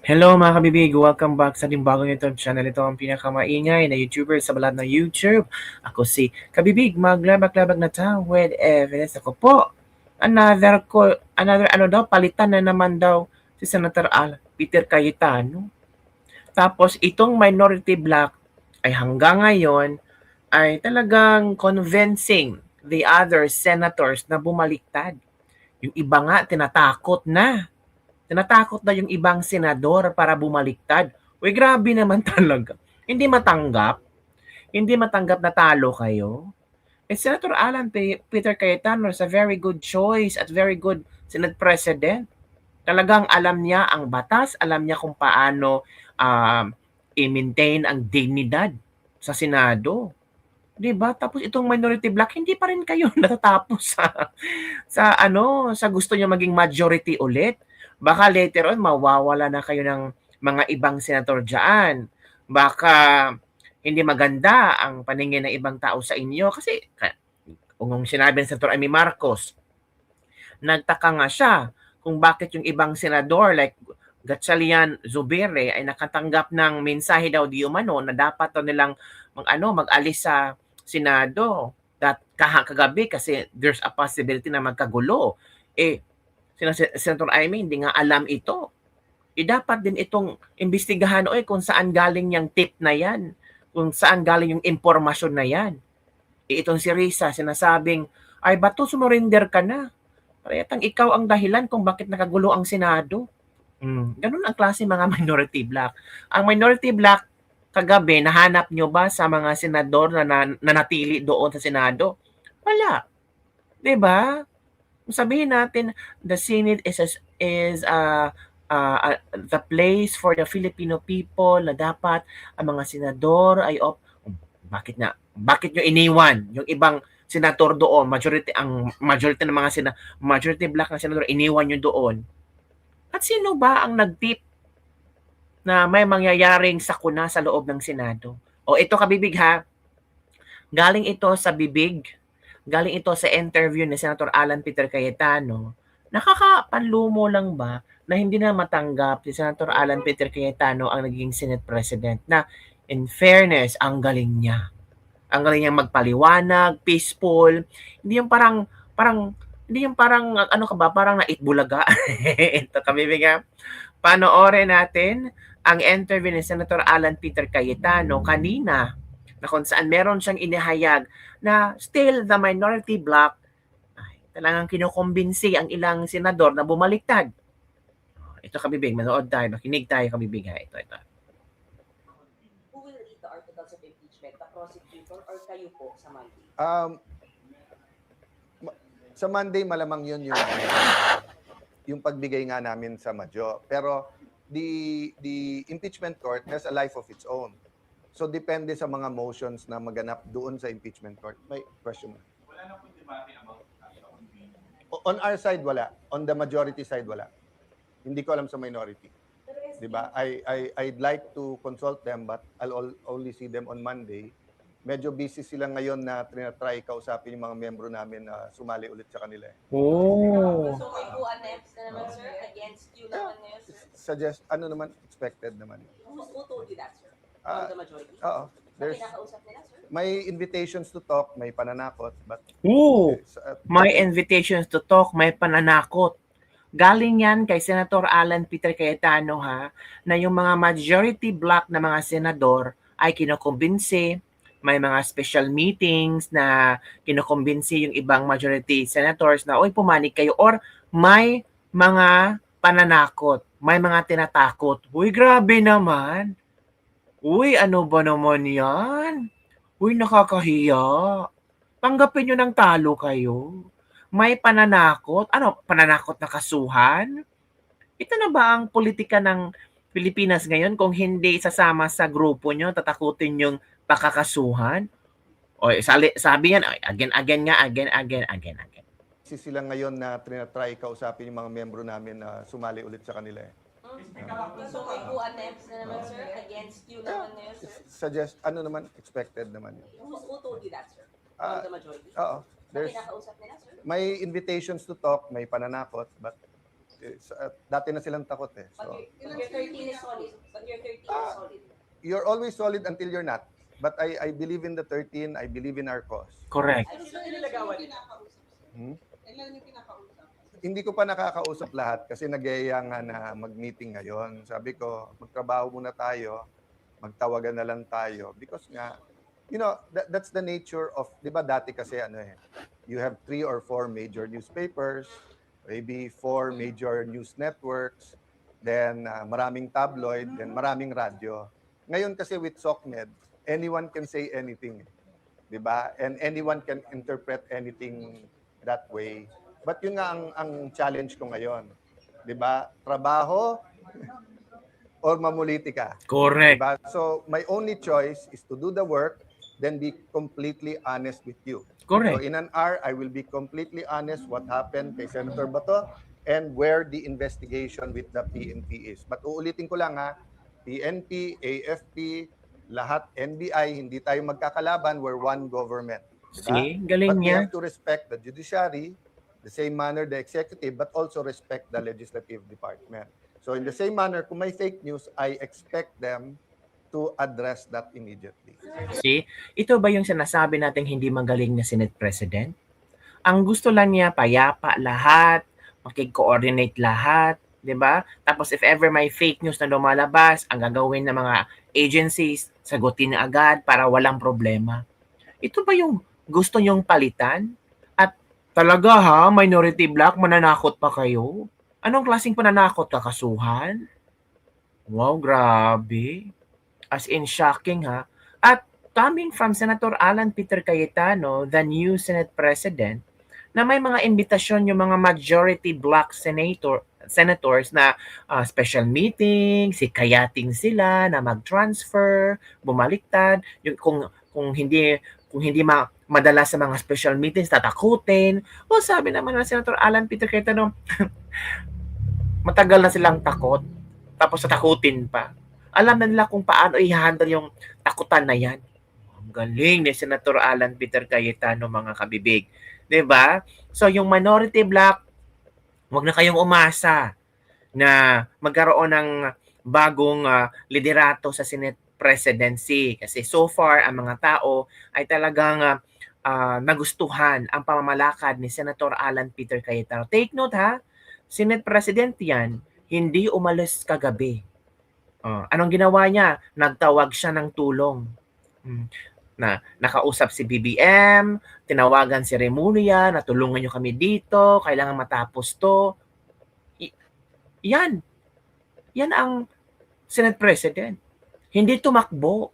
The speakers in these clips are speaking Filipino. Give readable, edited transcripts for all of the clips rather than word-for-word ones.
Hello mga kabibig! Welcome back sa bagong YouTube channel. Ito ang pinakamaingay na YouTuber sa balat ng YouTube. Ako si Kabibig, maglabag-labag na tao with evidence. Ako po, another palitan na naman daw si Senator Peter Cayetano. Tapos itong minority bloc ay hanggang ngayon ay talagang convincing the other senators na bumaliktad. Yung iba nga tinatakot na yung ibang senador para bumaliktad. Uy, grabe naman talaga. Hindi matanggap na talo kayo. Eh, Senator Peter Cayetano is a very good choice at very good Senate President. Talagang alam niya ang batas, alam niya kung paano i-maintain ang dignidad sa Senado. 'Di ba? Tapos itong minority bloc, hindi pa rin kayo natatapos sa gusto niyo maging majority ulit. Baka later on mawawala na kayo ng mga ibang senator diyan. Baka hindi maganda ang paningin ng ibang tao sa inyo kasi kung sinabi ni Senator Amy Marcos, nagtaka nga siya kung bakit yung ibang senador like Gatchalian Zubiri ay nakatanggap ng mensahe daw di umano na dapat daw nilang mag-alis sa Senado kagabi kasi there's a possibility na magkagulo. Eh, Senator Amy, hindi nga alam ito. Dapat din itong imbestigahan kung saan galing yung tip na yan, kung saan galing yung impormasyon na yan. Itong si Risa, sinasabing, ay bato, sumurinder ka na. Parehang ikaw ang dahilan kung bakit nakagulo ang Senado. Ganun ang klase mga minority bloc. Ang minority bloc, kagabi, nahanap nyo ba sa mga senador na nanatili doon sa Senado? Wala. 'Di ba? Sabihin natin, the Senate is the place for the Filipino people na dapat ang mga senador ay bakit nyo iniwan yung ibang senator doon, majority ng mga majority black na senador iniwan nyo doon. At sino ba ang nag-tip na may mangyayaring sakuna sa loob ng Senado? O ito kabibig ha, galing ito sa interview ni Senator Peter Cayetano. Nakakapanlumo lang ba na hindi na matanggap si Senator Peter Cayetano ang naging Senate President na in fairness, ang galing niya. Ang galing niyang magpaliwanag, peaceful. Hindi yung parang naitbulaga. Ito kabibig. Panoorin natin ang interview ni Senator Peter Cayetano kanina na kung saan meron siyang inihayag na still the minority bloc ay talagang kinukumbinsi ang ilang senador na bumaliktad. Ito kabibig, manood tayo, makinig tayo kabibig ha. Ito. Who will read the articles of impeachment, the prosecutor or kayo po sa Monday? Sa Monday malamang yun yung pagbigay nga namin sa Madjo. Pero the impeachment court has a life of its own. So depende sa mga motions na maganap doon sa impeachment court. May question mo? Wala na pong debate about on our side wala. On the majority side wala. Hindi ko alam sa minority. Diba? I'd like to consult them but I'll only see them on Monday. Medyo busy sila ngayon na try kausapin yung mga membro namin na sumali ulit sa kanila. Oh. So may who annexed na naman, sir? Against you naman na sir? Suggest, expected naman. Who told you that, sir? From the majority? Oo. There's kinakausap nila, sir? May invitations to talk, may pananakot, but may invitations to talk, may pananakot. Galing yan kay Senator Peter Cayetano ha, na yung mga majority bloc na mga senador ay kinukumbinsi, may mga special meetings na kinukumbinsi yung ibang majority senators na, oy, pumanig kayo, or may mga pananakot, may mga tinatakot. Uy, grabe naman. Uy, ano ba naman yan? Uy, nakakahiya. Tanggapin nyo ng talo kayo. May pananakot. Ano, pananakot na kasuhan? Ito na ba ang politika ng Pilipinas ngayon kung hindi sasama sa grupo nyo, tatakutin yung pakakasuhan? O sabi yan, again. Sila ngayon na try kausapin yung mga membro namin na sumali ulit sa kanila. So may who annexed na naman, sir? Against you naman na sir? Suggest, expected naman. Who told you that, sir? From the majority? Oo. There's kinakausap nila, sir? May invitations to talk, may pananakot, but Dati na silang takot eh. But So, your 13 is solid. But your 13 is Ah. solid. you're always solid until you're not. But I believe in the 13. I believe in our cause. Correct. Ay, sino nilagawan nila? Hmm? Hindi ko pa nakakausap lahat kasi nag-iaya nga na mag-meeting ngayon. Sabi ko, magtrabaho muna tayo, magtawagan na lang tayo. Because nga, that's the nature of, di ba dati kasi you have 3 or 4 major newspapers, maybe 4 major news networks, then maraming tabloid, then maraming radyo. Ngayon kasi with SOCMED, anyone can say anything. Di ba? And anyone can interpret anything that way. But yun nga ang challenge ko ngayon. 'Di ba? Trabaho or mamulitika. Correct. Diba? So my only choice is to do the work, then be completely honest with you. So Correct. in an hour, I will be completely honest what happened kay Senator Bato and where the investigation with the PNP is. But uulitin ko lang PNP, AFP, lahat, NBI, hindi tayo magkakalaban. We're one government. Diba? See, galing But we niya. have to respect the judiciary, the same manner the executive, but also respect the legislative department. So in the same manner, kung may fake news, I expect them to address that immediately. See, ito ba yung sinasabi nating hindi magaling na Senate President? Ang gusto lang niya, payapa lahat, makig-coordinate lahat, di ba? Tapos if ever may fake news na lumalabas, ang gagawin ng mga agencies, sagutin na agad para walang problema. Ito ba yung gusto niyong palitan? At talaga minority black, mananakot pa kayo? Anong klaseng pananakot, kakasuhan? Wow, grabe. As in shocking At coming from Senator Alan Peter Cayetano, the new Senate President, na may mga imbitasyon yung mga majority black senators na special meeting, sikayating sila na mag-transfer, bumaliktad, yung kung hindi madala sa mga special meetings, tatakutin. O sabi naman ng Senator Alan Peter Cayetano, matagal na silang takot, tapos tatakutin pa. Alam na nila kung paano i-handle yung takutan na yan. Ang galing ni Senator Alan Peter Cayetano, mga kabibig. 'Di ba? So yung minority black, wag na kayong umasa na magkaroon ng bagong liderato sa Senate presidency. Kasi so far, ang mga tao ay talagang nagustuhan ang pamamalakad ni Senator Alan Peter Cayetano. Take note Senate President yan, hindi umalis kagabi. Anong ginawa niya? Nagtawag siya ng tulong. Na nakausap si BBM, tinawagan si Remulla, natulungan niyo kami dito, kailangan matapos to. Yan ang Senate President. Hindi tumakbo.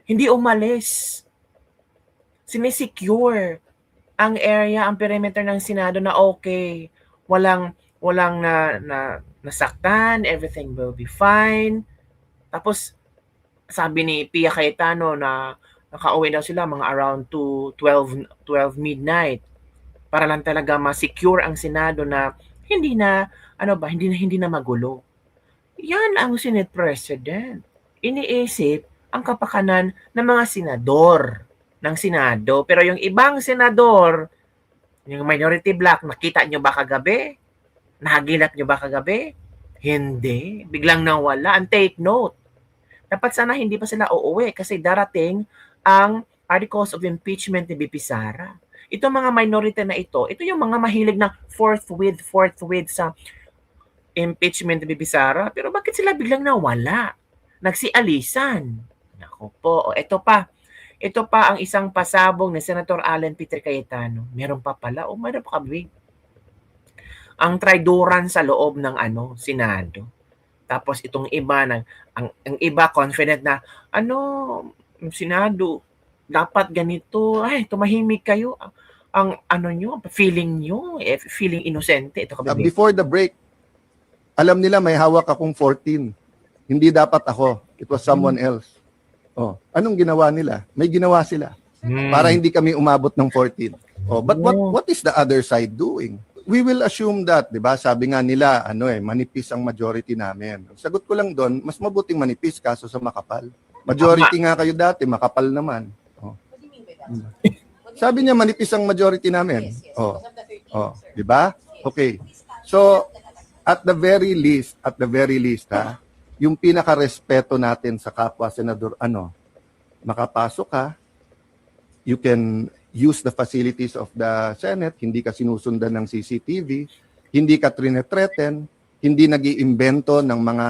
Hindi umalis. Sinisecure ang area, ang perimeter ng Senado na okay. Walang nasaktan, everything will be fine. Tapos sabi ni Pia Cayetano na nakauwi daw sila mga around 12 midnight para lang talaga ma-secure ang Senado na hindi na magulo. Yan ang Senate President. Iniisip ang kapakanan ng mga senador ng Senado. Pero yung ibang senador, yung minority black, nakita nyo ba kagabi? Nahaginap nyo ba kagabi? Hindi. Biglang nawala. And take note, dapat sana hindi pa sila uuwi kasi darating ang articles of impeachment ni BP Sara. Ito mga minority na ito yung mga mahilig na forthwith sa impeachment ni BP Sara. Pero bakit sila biglang nawala? Nagsialisan. Naku po. Ito pa ang isang pasabong ni Senator Alan Peter Cayetano. Meron pa pala. Meron pa kabig. Ang traidoran sa loob ng Senado. Tapos itong iba ang iba confident na Senado dapat ganito. Ay, tumahimik kayo. Ang feeling inosente ito kabibig. Before the break, alam nila may hawak akong 14. Hindi dapat ako. It was someone else. Anong ginawa nila? May ginawa sila para hindi kami umabot ng 14. But what is the other side doing? We will assume that, 'di ba? Sabi nga nila, manipis ang majority namin. Sagot ko lang doon, mas mabuting manipis kaso sa makapal. Majority nga kayo dati, makapal naman. What do you mean by that? Sabi niya manipis ang majority namin. Yes. Because of the 13, sir. 'Di ba? Yes. Okay. So, at the very least, ha, yung pinaka-respeto natin sa kapwa senador, makapasok ka, you can use the facilities of the Senate, hindi ka sinusundan ng CCTV, hindi ka trinethreaten, hindi nag-iimbento ng mga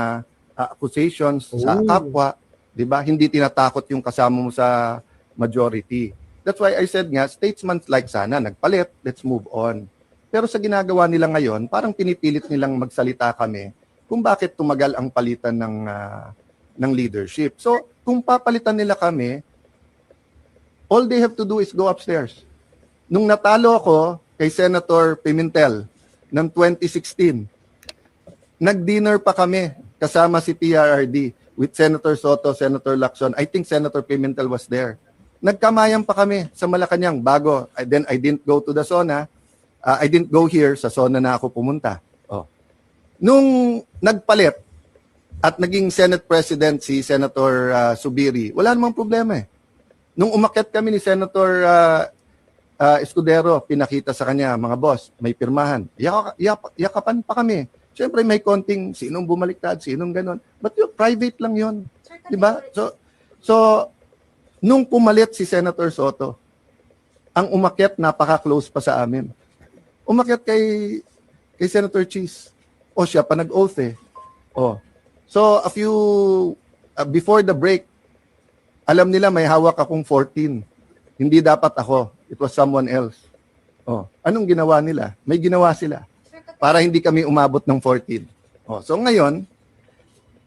accusations sa kapwa, 'di ba? Hindi tinatakot yung kasama mo sa majority. That's why I said nga, statesman-like sana, nagpalit, let's move on. Pero sa ginagawa nila ngayon, parang pinipilit nilang magsalita kami kung bakit tumagal ang palitan ng leadership. So, kung papalitan nila kami, all they have to do is go upstairs. Nung natalo ako kay Senator Pimentel ng 2016, nag-dinner pa kami kasama si PRRD with Senator Soto, Senator Lacson. I think Senator Pimentel was there. Nagkamayan pa kami sa Malacanang bago. Then I didn't go to the SONA. I didn't go here. Sa SONA na ako pumunta. Nung nagpalit at naging Senate President si Senator Subiri, wala namang problema eh. Nung umakyat kami ni Senator Escudero, pinakita sa kanya, mga boss, may pirmahan. Yakapan pa kami. Siyempre may konting sinong bumaliktad, sinong ganon. But yung private lang yun. Di ba? So, nung pumalit si Senator Soto, ang umakyat napaka-close pa sa amin. Umakyat kay Senator Cheese. O siya pa nag-oath eh. So, before the break, alam nila may hawak akong 14. Hindi dapat ako. It was someone else. Anong ginawa nila? May ginawa sila para hindi kami umabot ng 14. So ngayon,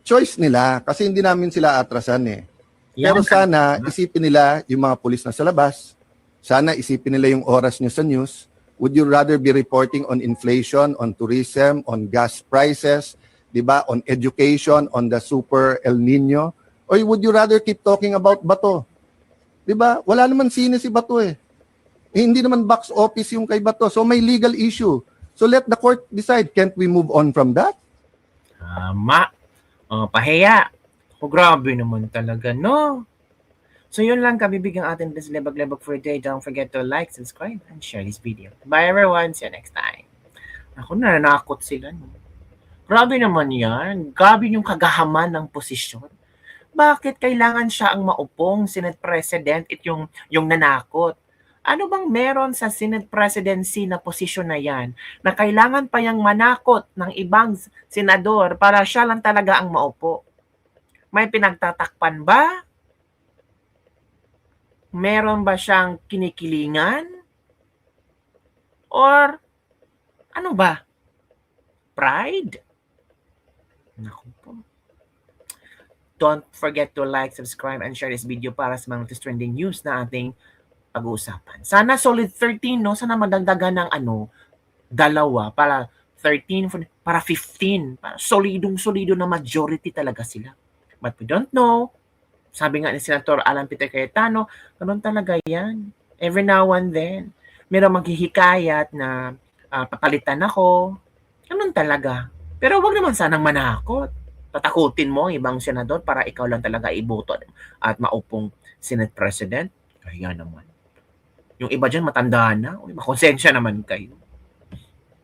choice nila kasi hindi namin sila atrasan eh. Pero sana isipin nila yung mga pulis na sa labas. Sana isipin nila yung oras nyo sa news. Would you rather be reporting on inflation, on tourism, on gas prices, di ba? On education, on the super El Nino? Or would you rather keep talking about Bato? Di ba? Wala naman sine si Bato eh. Hindi naman box office yung kay Bato. So may legal issue. So let the court decide. Can't we move on from that? Pahiya. Grabe naman talaga, no? So yun lang, kabibigyan atin this lebag-lebag for today. Don't forget to like, subscribe, and share this video. Bye everyone. See you next time. Ako, nanakot sila, no? Grabe naman yan. Grabe yung kagahaman ng posisyon. Bakit kailangan siya ang maupong Senate President at yung nanakot? Ano bang meron sa Senate Presidency na posisyon na yan na kailangan pa yang manakot ng ibang senador para siya lang talaga ang maupo? May pinagtatakpan ba? Meron ba siyang kinikilingan? Or ano ba? Pride? Naku po. Don't forget to like, subscribe, and share this video para sa mga trending news na ating pag-uusapan. Sana solid 13, no? Sana madagdagan ng 2 para 13, para 15. Para solidong-solido na majority talaga sila. But we don't know. Sabi nga ni Senator Alan Peter Cayetano, ganun talaga yan. Every now and then, mayroong maghihikayat na papalitan ako. Ganun talaga. Pero wag naman sanang manakot. Tatakutin mo ang ibang senador para ikaw lang talaga iboto at maupong Senate President. Kaya naman. Yung iba dyan matanda na. Makonsensya naman kayo.